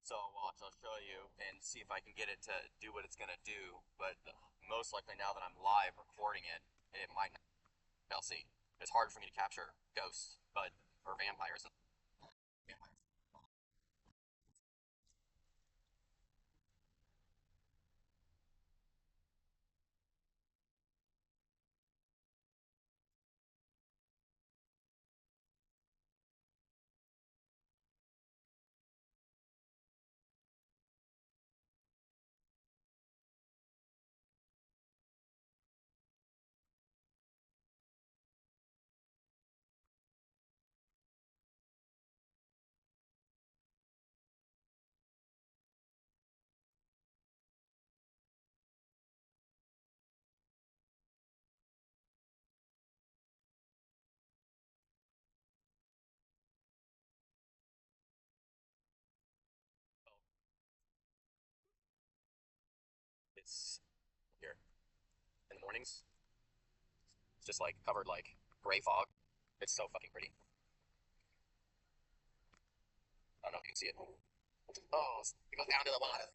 So watch, I'll show you and see if I can get it to do what it's gonna do. But most likely now that I'm live recording it, it might not. I'll see. It's hard for me to capture ghosts, but or vampires. Vampires. It's here in the mornings. It's just like covered like gray fog. It's so fucking pretty. I don't know if you can see it. Oh, it goes down to the water.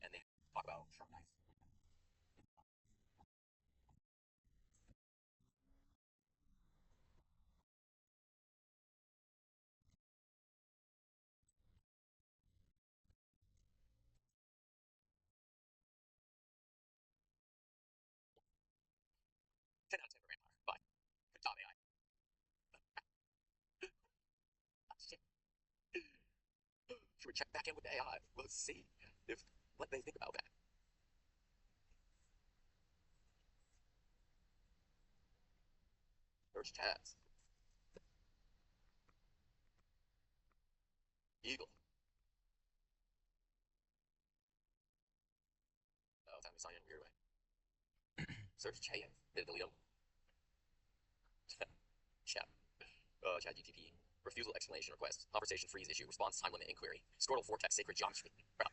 And they talk about sharp knife. 10 out of 10 for vampire. But good job, AI. Shit. Should we check back in with the AI? Let's see if what they think about that. Search chats. Eagle. Oh, time to sign in a weird way. Search Chayev. Did it delete him? Chat. Chat GTP. Refusal explanation request. Conversation freeze issue. Response time limit inquiry. Scrotal vortex sacred geometry. Bro.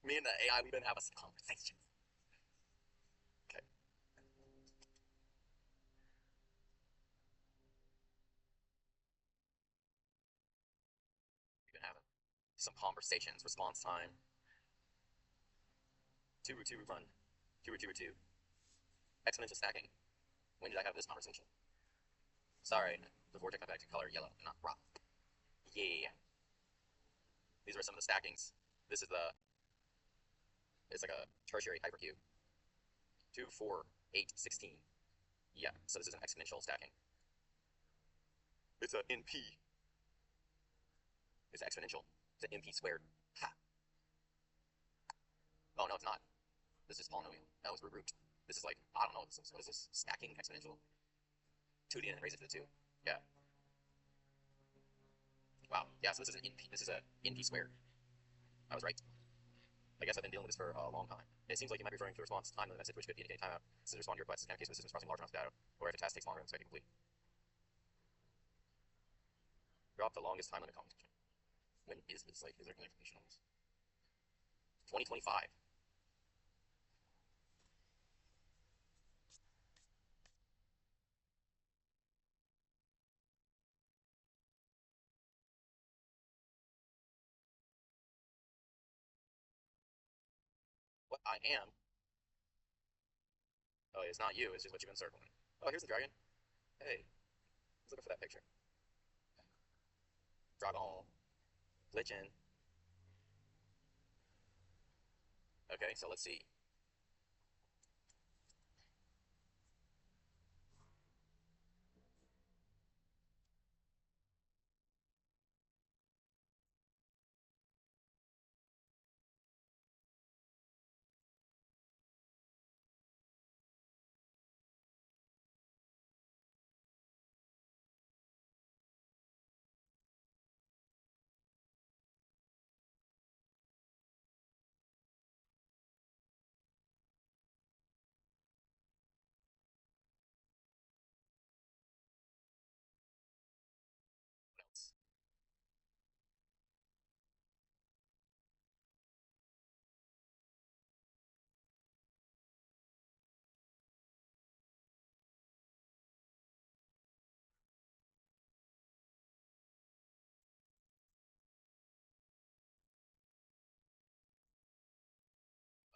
Me and the AI, we've been having some conversations. Okay. We've been having some conversations. Response time. Two root two root run. Two root two root two. Exponential stacking. When did I have this conversation? Sorry, the vortex got back to color yellow, not raw. Yeah. These are some of the stackings. This is the it's like a tertiary hypercube. 2, 4, 8, 16. Yeah, so this is an exponential stacking. It's a NP. It's exponential. It's an NP squared. Ha. Oh no, it's not. This is polynomial. That was root. This is like, I don't know what this is. What is this? Stacking exponential. 2D and raise it to the 2. Yeah. Wow. Yeah, so this is an NP. This is a NP squared. I was right. I guess I've been dealing with this for a long time. It seems like you might be referring to the response time limit message, which could indicate timeout. Since respond to your request in that case when the system is processing large amounts of data, or if a task takes longer than expected to complete. Drop the longest time on a competition. When is this? Like, is there any information on this? 2025. What I am. Oh, it's not you. It's just what you've been circling. Oh, here's the dragon. Hey, I was looking for that picture. Dragon. Glitching. Okay, so let's see. Notes.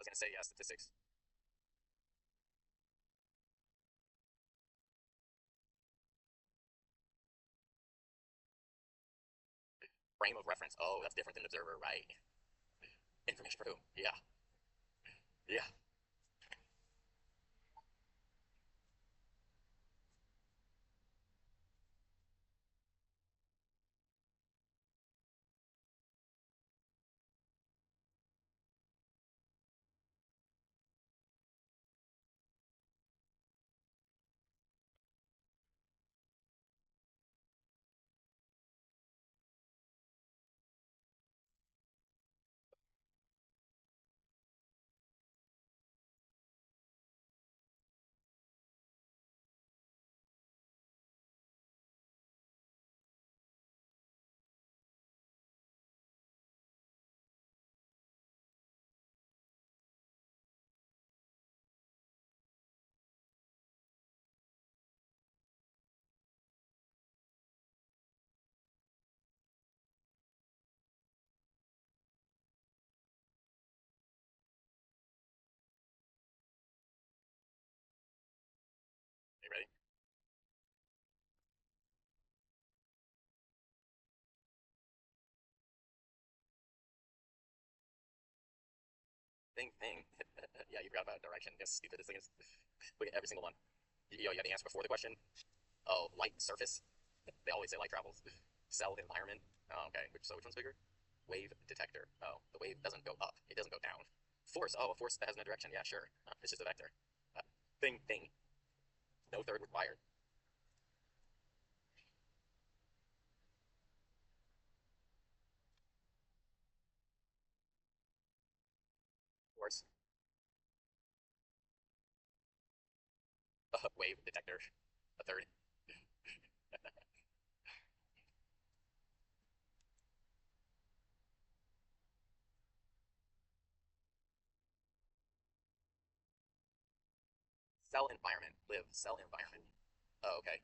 I was gonna say yeah, statistics. Frame of reference. Oh, that's different than observer, right? Information for who? Yeah, yeah. You ready? Thing. Yeah, you forgot about direction. Yes, stupid. This thing is. Look at every single one. You know, you have the answer before the question. Oh, light surface. They always say light travels. Cell environment. Oh, okay. Which one's bigger? Wave detector. Oh, the wave doesn't go up. It doesn't go down. Force. Oh, a force that has no direction. Yeah, sure. It's just a vector. Uh, thing. No third required. Force. Wave detector. A third. Cell environment. Live. Cell environment. Oh, okay.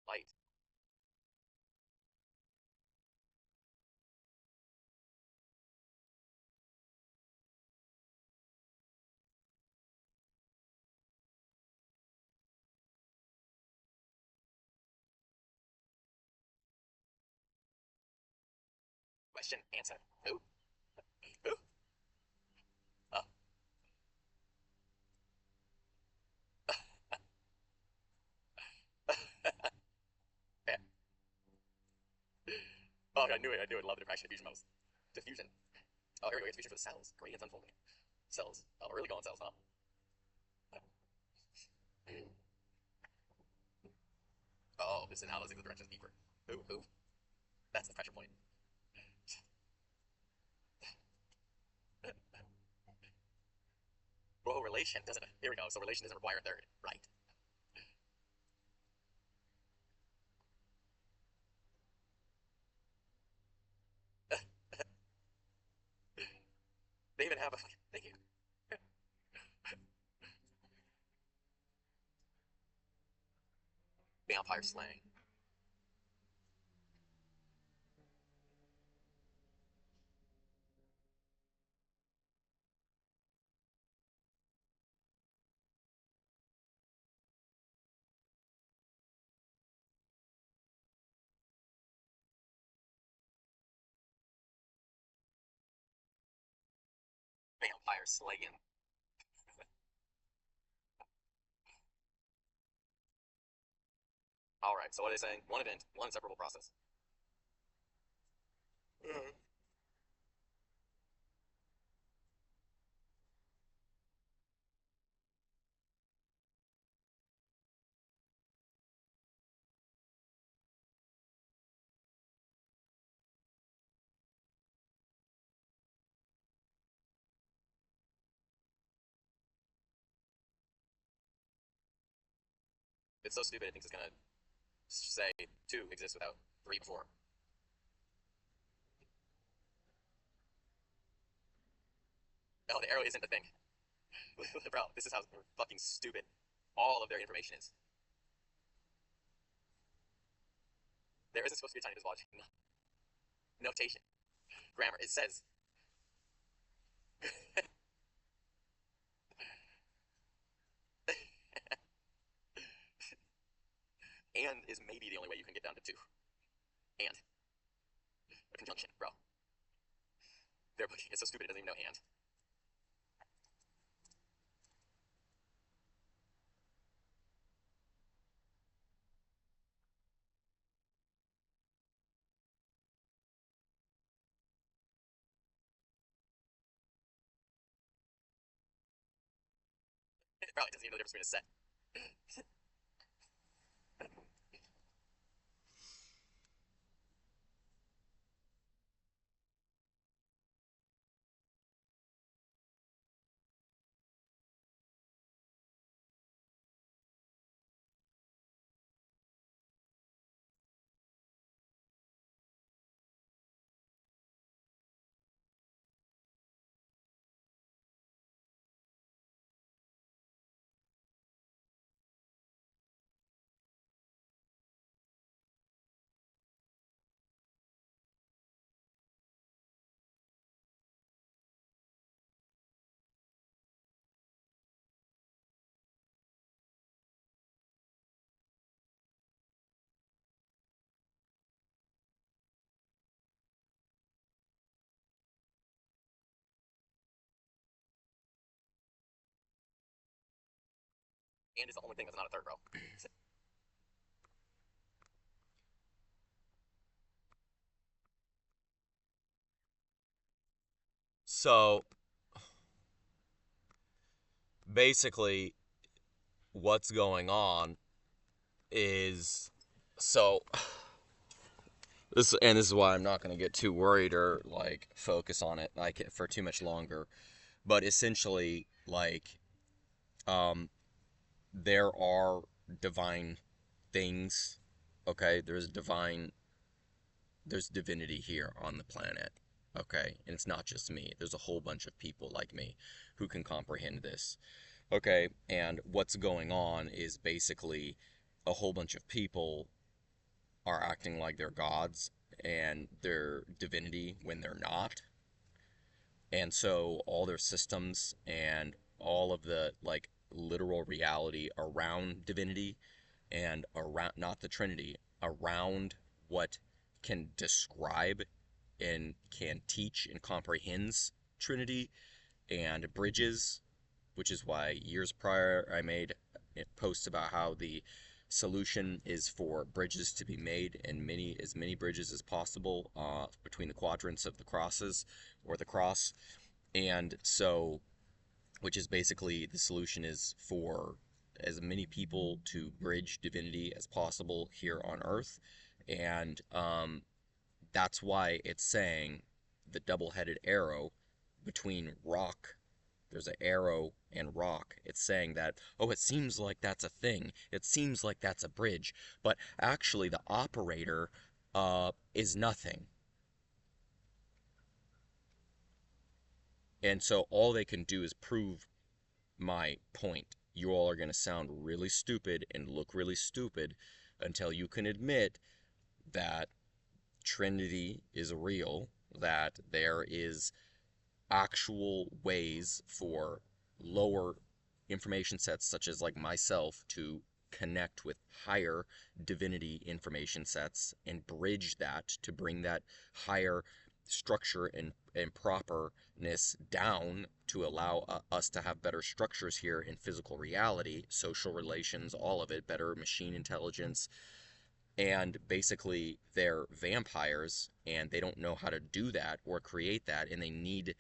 Light. Question. Answer. Who? Who? Oh. Yeah. Oh, I knew it. I knew it. Love the diffraction diffusion most. Diffusion. Oh, here we go. It's diffusion for the cells. Gradients unfolding. Cells. Oh, we're really going cells, huh? Oh. this and how those directions deeper. Who? That's the pressure point. Well, relation doesn't. Here we go. So relation doesn't require a third, right? They even have a. Thank you. Vampire slang. Vampire slaying. All right. So what are they saying? One event, one inseparable process. Mm-hmm. It's so stupid. It thinks it's gonna say two exists without three before. Oh, the arrow isn't the thing. Bro, this is how fucking stupid all of their information is. There isn't supposed to be a tiny logic. Notation. Grammar. It says. And is maybe the only way you can get down to two. And. A conjunction, bro. Their booking is so stupid it doesn't even know and. It probably doesn't even know the difference between a set. And is the only thing that's not a third, bro. So basically, what's going on is so this is why I'm not going to get too worried or like focus on it like for too much longer. But essentially, like, um, there are divine things. Okay, there's divinity here on the planet. Okay, and it's not just me. There's a whole bunch of people like me who can comprehend this. Okay, and what's going on is basically a whole bunch of people are acting like they're gods and they're divinity when they're not. And so all their systems and all of the like literal reality around divinity and around not the Trinity, around what can describe and can teach and comprehends Trinity and bridges, which is why years prior I made posts about how the solution is for bridges to be made and many bridges as possible between the quadrants of the crosses or the cross. And so, which is basically the solution is for as many people to bridge divinity as possible here on Earth, and that's why it's saying the double-headed arrow between rock. There's an arrow and rock. It's saying that, oh, it seems like that's a thing. It seems like that's a bridge. But actually, the operator is nothing. And so all they can do is prove my point. You all are going to sound really stupid and look really stupid until you can admit that Trinity is real, that there is actual ways for lower information sets, such as like myself, to connect with higher divinity information sets and bridge that to bring that higher structure and properness down to allow us to have better structures here in physical reality, social relations, all of it, better machine intelligence. And basically they're vampires and they don't know how to do that or create that, and they need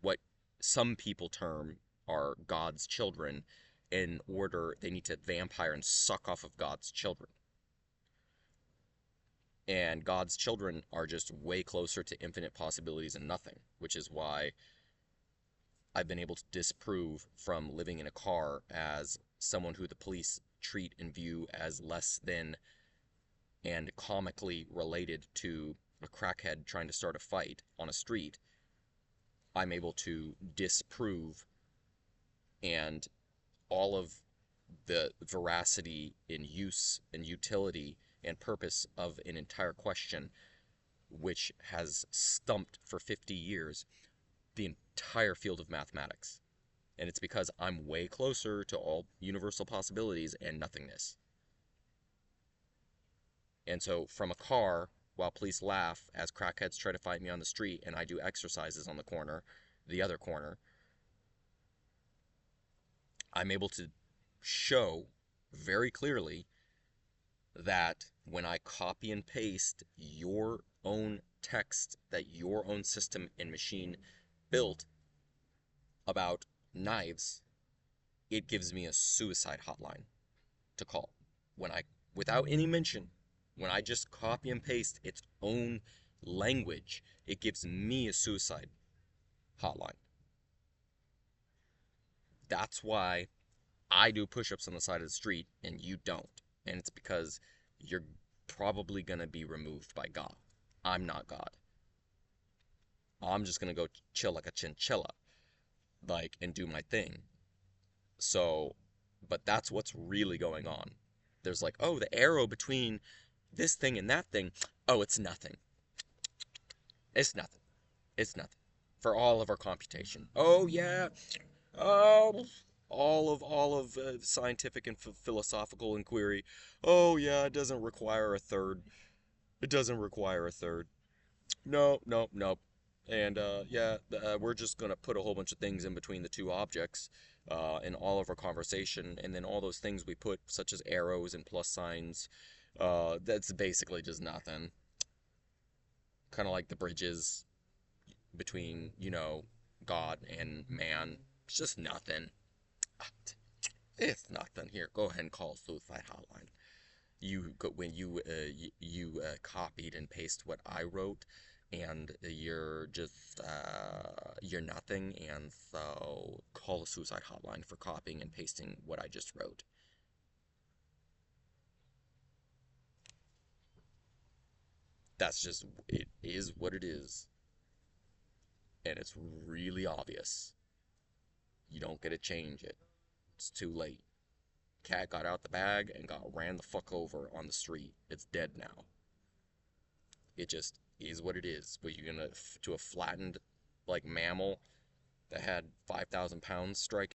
what some people term are God's children. In order, they need to vampire and suck off of God's children. And God's children are just way closer to infinite possibilities and nothing, which is why I've been able to disprove from living in a car as someone who the police treat and view as less than and comically related to a crackhead trying to start a fight on a street. I'm able to disprove and all of the veracity in use and utility and purpose of an entire question, which has stumped for 50 years the entire field of mathematics. And it's because I'm way closer to all universal possibilities and nothingness. And so from a car, while police laugh as crackheads try to fight me on the street and I do exercises on the other corner, I'm able to show very clearly that when I copy and paste your own text that your own system and machine built about knives, it gives me a suicide hotline to call. Without any mention, when I just copy and paste its own language, it gives me a suicide hotline. That's why I do push-ups on the side of the street and you don't. And it's because you're probably going to be removed by God. I'm not God. I'm just going to go chill like a chinchilla, and do my thing. So, but that's what's really going on. There's oh, the arrow between this thing and that thing. Oh, it's nothing. It's nothing. It's nothing. For all of our computation. Oh, yeah. Oh, all of scientific and philosophical inquiry. Oh, yeah, it doesn't require a third. It doesn't require a third. No, no, no. And yeah, we're just going to put a whole bunch of things in between the two objects in all of our conversation. And then all those things we put, such as arrows and plus signs, that's basically just nothing. Kind of like the bridges between, God and man. It's just nothing. It's nothing. Here, go ahead and call Suicide Hotline. When you copied and pasted what I wrote, and you're just you're nothing, and so call a Suicide Hotline for copying and pasting what I just wrote. That's just, it is what it is, and it's really obvious. You don't get to change it. It's too late. Cat got out the bag and got ran the fuck over on the street. It's dead now. It just is what it is. But you're gonna, to a flattened, mammal that had 5,000 pounds strike